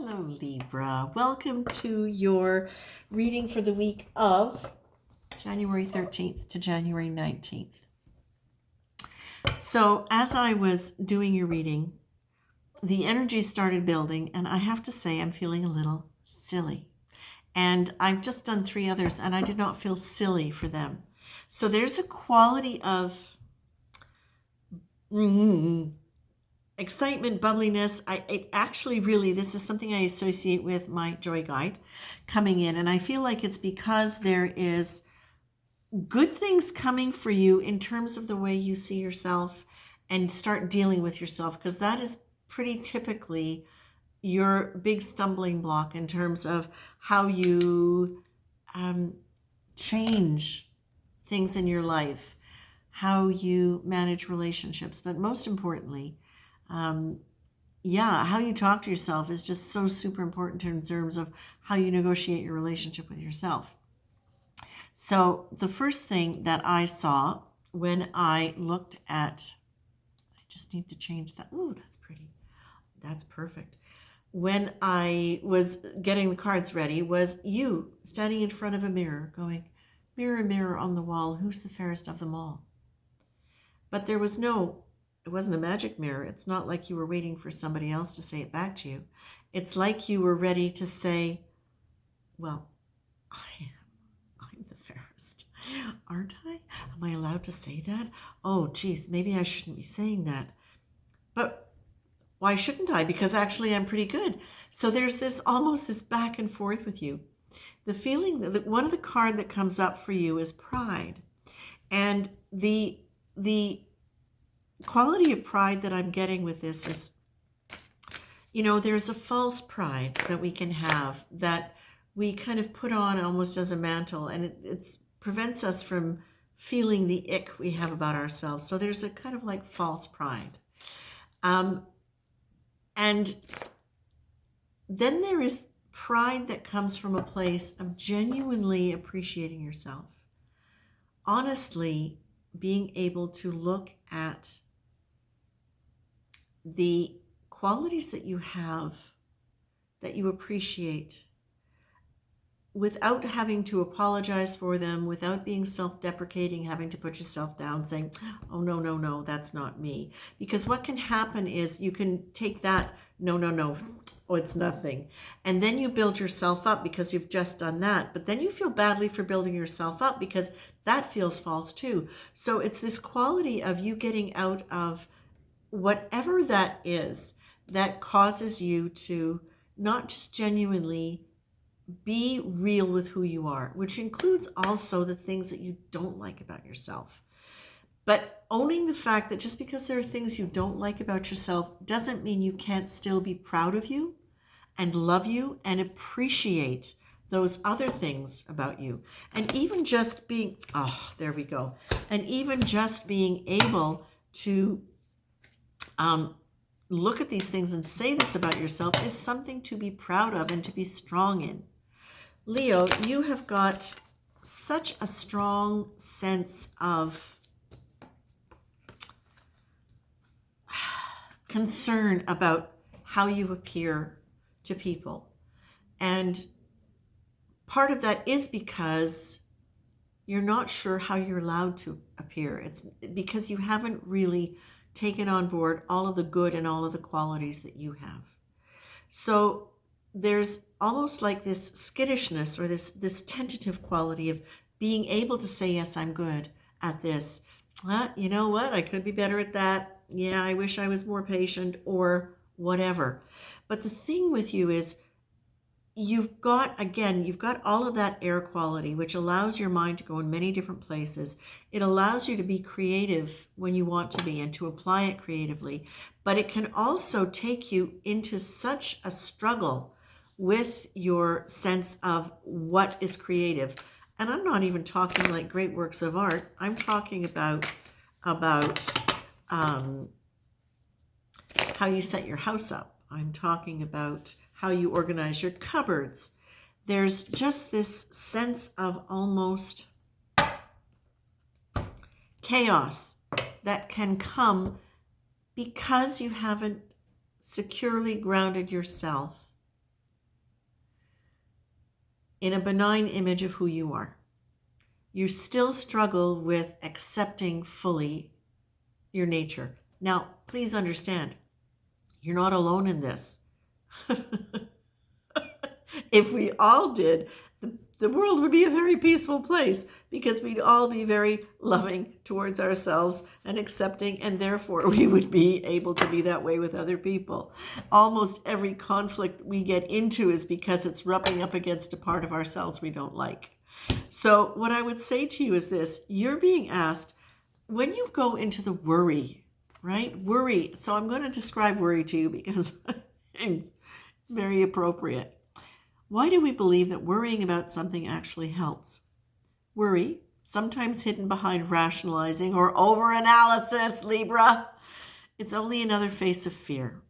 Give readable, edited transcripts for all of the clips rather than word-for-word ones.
Hello, Libra. Welcome to your reading for the week of January 13th to January 19th. So, as I was doing your reading, the energy started building, and I have to say, I'm feeling a little silly. And I've just done 3 others, and I did not feel silly for them. So, there's a quality of excitement, bubbliness. This is something I associate with my joy guide coming in. And I feel like it's because there is good things coming for you in terms of the way you see yourself and start dealing with yourself, because that is pretty typically your big stumbling block in terms of how you change things in your life, how you manage relationships, but most importantly, how you talk to yourself is just so super important in terms of how you negotiate your relationship with yourself. So the first thing that I saw when I looked at, I just need to change that. Ooh, that's pretty. That's perfect. When I was getting the cards ready was you standing in front of a mirror going, "Mirror, mirror on the wall, who's the fairest of them all?" But it wasn't a magic mirror. It's not like you were waiting for somebody else to say it back to you. It's like you were ready to say, well, I'm the fairest, aren't I? Am I allowed to say that? Oh, geez, maybe I shouldn't be saying that. But why shouldn't I? Because actually I'm pretty good. So there's this back and forth with you. The feeling that one of the card that comes up for you is pride. And the quality of pride that I'm getting with this is, there's a false pride that we can have that we kind of put on almost as a mantle, and it prevents us from feeling the ick we have about ourselves. So there's a kind of like false pride. And then there is pride that comes from a place of genuinely appreciating yourself. Honestly, being able to look at the qualities that you have, that you appreciate, without having to apologize for them, without being self-deprecating, having to put yourself down, saying, "Oh, no, that's not me." Because what can happen is you can take that, no, oh, it's nothing. And then you build yourself up because you've just done that. But then you feel badly for building yourself up because that feels false too. So it's this quality of you getting out of whatever that is that causes you to not just genuinely be real with who you are, which includes also the things that you don't like about yourself. But owning the fact that just because there are things you don't like about yourself doesn't mean you can't still be proud of you and love you and appreciate those other things about you. And even just being, there we go. And even just being able to look at these things and say this about yourself is something to be proud of and to be strong in. Leo, you have got such a strong sense of concern about how you appear to people. And part of that is because you're not sure how you're allowed to appear. It's because you haven't really taken on board all of the good and all of the qualities that you have. So there's almost like this skittishness or this tentative quality of being able to say, yes, I'm good at this. You know what? I could be better at that. Yeah, I wish I was more patient or whatever. But the thing with you is you've got all of that air quality, which allows your mind to go in many different places. It allows you to be creative when you want to be and to apply it creatively. But it can also take you into such a struggle with your sense of what is creative. And I'm not even talking like great works of art. I'm talking about how you set your house up. I'm talking about how you organize your cupboards. There's just this sense of almost chaos that can come because you haven't securely grounded yourself in a benign image of who you are. You still struggle with accepting fully your nature. Now, please understand, you're not alone in this. If we all did, the world would be a very peaceful place because we'd all be very loving towards ourselves and accepting, and therefore we would be able to be that way with other people. Almost every conflict we get into is because it's rubbing up against a part of ourselves we don't like. So what I would say to you is this: you're being asked, when you go into the worry, right? Worry. So I'm going to describe worry to you because it's very appropriate. Why do we believe that worrying about something actually helps? Worry, sometimes hidden behind rationalizing or overanalysis, Libra, it's only another face of fear.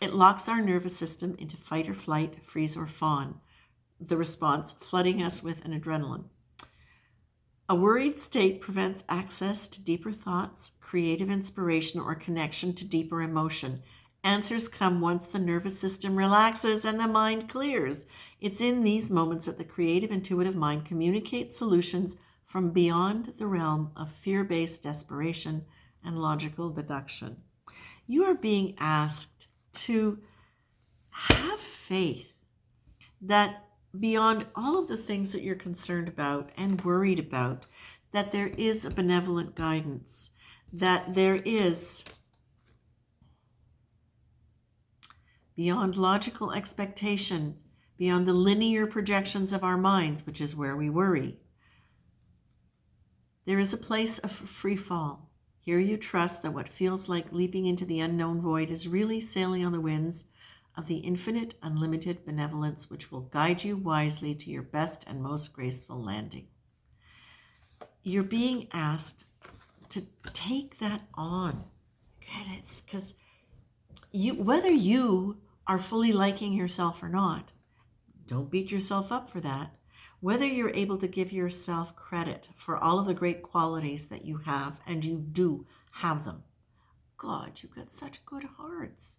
It locks our nervous system into fight or flight, freeze or fawn, the response flooding us with an adrenaline. A worried state prevents access to deeper thoughts, creative inspiration, or connection to deeper emotion. Answers come once the nervous system relaxes and the mind clears. It's in these moments that the creative, intuitive mind communicates solutions from beyond the realm of fear-based desperation and logical deduction. You are being asked to have faith that beyond all of the things that you're concerned about and worried about, that there is a benevolent guidance, that there is, beyond logical expectation, beyond the linear projections of our minds, which is where we worry, there is a place of free fall. Here you trust that what feels like leaping into the unknown void is really sailing on the winds of the infinite, unlimited benevolence, which will guide you wisely to your best and most graceful landing. You're being asked to take that on. It's because whether you are fully liking yourself or not, don't beat yourself up for that. Whether you're able to give yourself credit for all of the great qualities that you have, and you do have them. God, you've got such good hearts.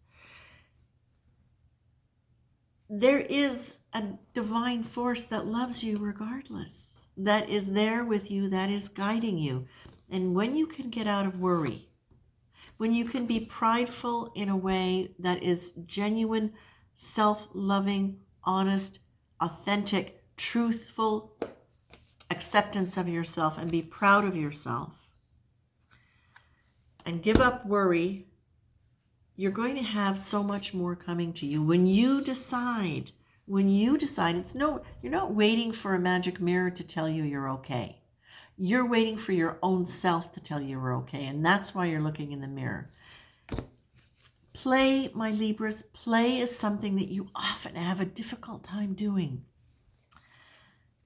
There is a divine force that loves you regardless, that is there with you, that is guiding you. And when you can get out of worry, when you can be prideful in a way that is genuine, self-loving, honest, authentic, truthful acceptance of yourself, and be proud of yourself, and give up worry, you're going to have so much more coming to you. When you decide, it's no, you're not waiting for a magic mirror to tell you you're okay. You're waiting for your own self to tell you you're okay, and that's why you're looking in the mirror. Play, my Libras, play is something that you often have a difficult time doing.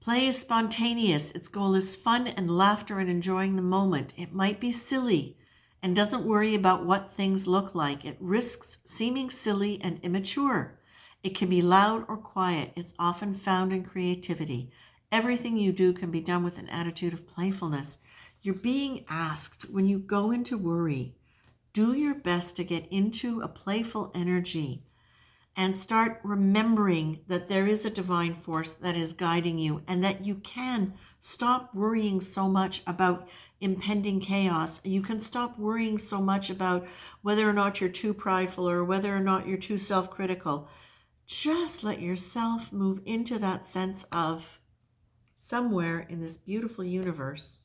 Play is spontaneous. Its goal is fun and laughter and enjoying the moment. It might be silly and doesn't worry about what things look like. It risks seeming silly and immature. It can be loud or quiet. It's often found in creativity. Everything you do can be done with an attitude of playfulness. You're being asked, when you go into worry, do your best to get into a playful energy and start remembering that there is a divine force that is guiding you, and that you can stop worrying so much about impending chaos. You can stop worrying so much about whether or not you're too prideful or whether or not you're too self-critical. Just let yourself move into that sense of somewhere in this beautiful universe,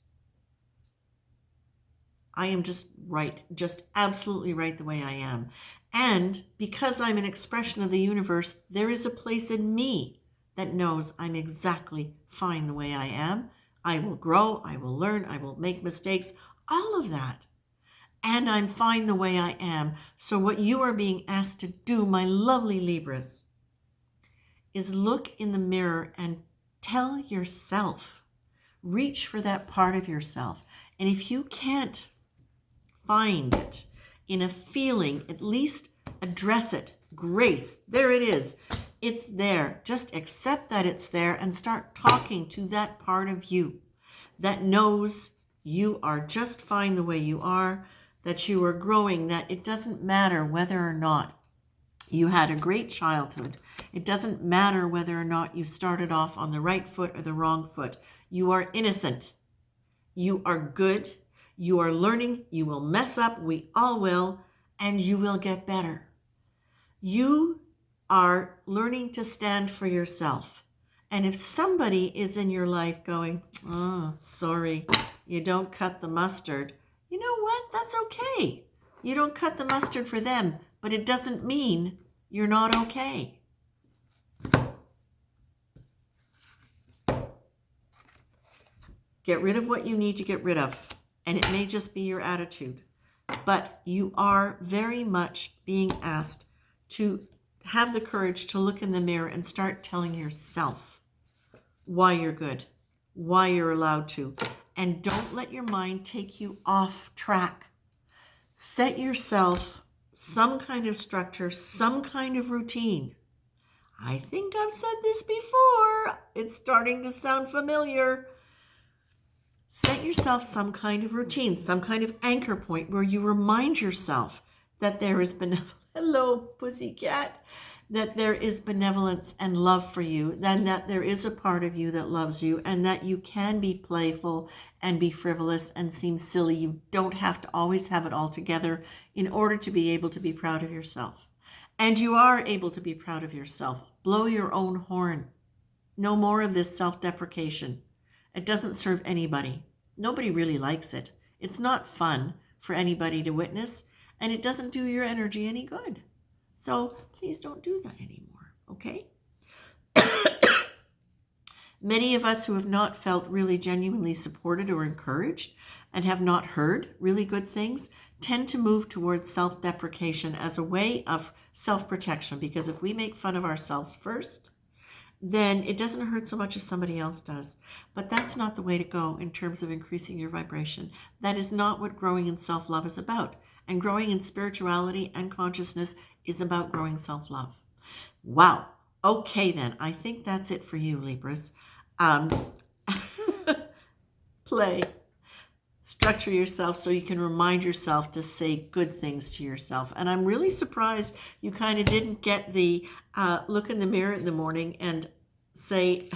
I am just right, just absolutely right the way I am. And because I'm an expression of the universe, there is a place in me that knows I'm exactly fine the way I am. I will grow, I will learn, I will make mistakes, all of that. And I'm fine the way I am. So what you are being asked to do, my lovely Libras, is look in the mirror and tell yourself, reach for that part of yourself. And if you can't find it in a feeling, at least address it. Grace, there it is. It's there. Just accept that it's there and start talking to that part of you that knows you are just fine the way you are, that you are growing, that it doesn't matter whether or not You had a great childhood. It doesn't matter whether or not you started off on the right foot or the wrong foot. You are innocent. You are good. You are learning. You will mess up. We all will. And you will get better. You are learning to stand for yourself. And if somebody is in your life going, oh, sorry, you don't cut the mustard, you know what? That's okay. You don't cut the mustard for them, but it doesn't mean you're not okay. Get rid of what you need to get rid of. And it may just be your attitude. But you are very much being asked to have the courage to look in the mirror and start telling yourself why you're good, why you're allowed to. And don't let your mind take you off track. Set yourself some kind of structure, some kind of routine. I think I've said this before. It's starting to sound familiar. Set yourself some kind of routine, some kind of anchor point where you remind yourself that there is benevolence. Hello, pussycat. That there is benevolence and love for you, then that there is a part of you that loves you, and that you can be playful and be frivolous and seem silly. You don't have to always have it all together in order to be able to be proud of yourself. And you are able to be proud of yourself. Blow your own horn. No more of this self-deprecation. It doesn't serve anybody. Nobody really likes it. It's not fun for anybody to witness, and it doesn't do your energy any good. So please don't do that anymore, okay? Many of us who have not felt really genuinely supported or encouraged and have not heard really good things tend to move towards self-deprecation as a way of self-protection, because if we make fun of ourselves first, then it doesn't hurt so much if somebody else does. But that's not the way to go in terms of increasing your vibration. That is not what growing in self-love is about. And growing in spirituality and consciousness is about growing self-love. Wow. Okay, then. I think that's it for you, Libras. Play. Structure yourself so you can remind yourself to say good things to yourself. And I'm really surprised you kind of didn't get the look in the mirror in the morning and say,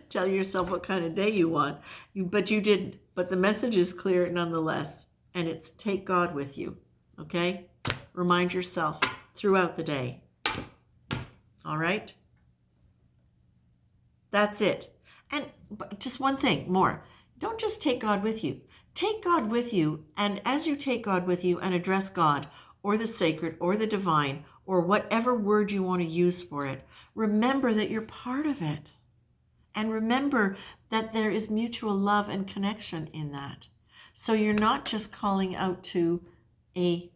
tell yourself what kind of day you want. But you didn't. But the message is clear nonetheless. And it's take God with you. Okay? Remind yourself throughout the day. All right? That's it. And just one thing more. Don't just take God with you. Take God with you, and as you take God with you and address God or the sacred or the divine or whatever word you want to use for it, remember that you're part of it. And remember that there is mutual love and connection in that. So you're not just calling out to a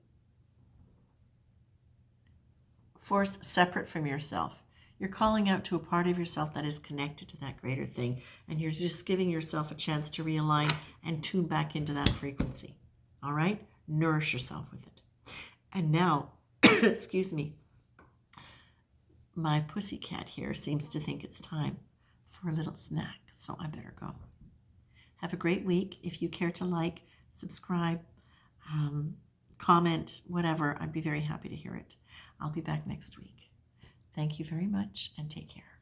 force separate from yourself. You're calling out to a part of yourself that is connected to that greater thing. And you're just giving yourself a chance to realign and tune back into that frequency. All right? Nourish yourself with it. And now, excuse me, my pussycat here seems to think it's time for a little snack. So I better go. Have a great week. If you care to like, subscribe, comment, whatever, I'd be very happy to hear it. I'll be back next week. Thank you very much and take care.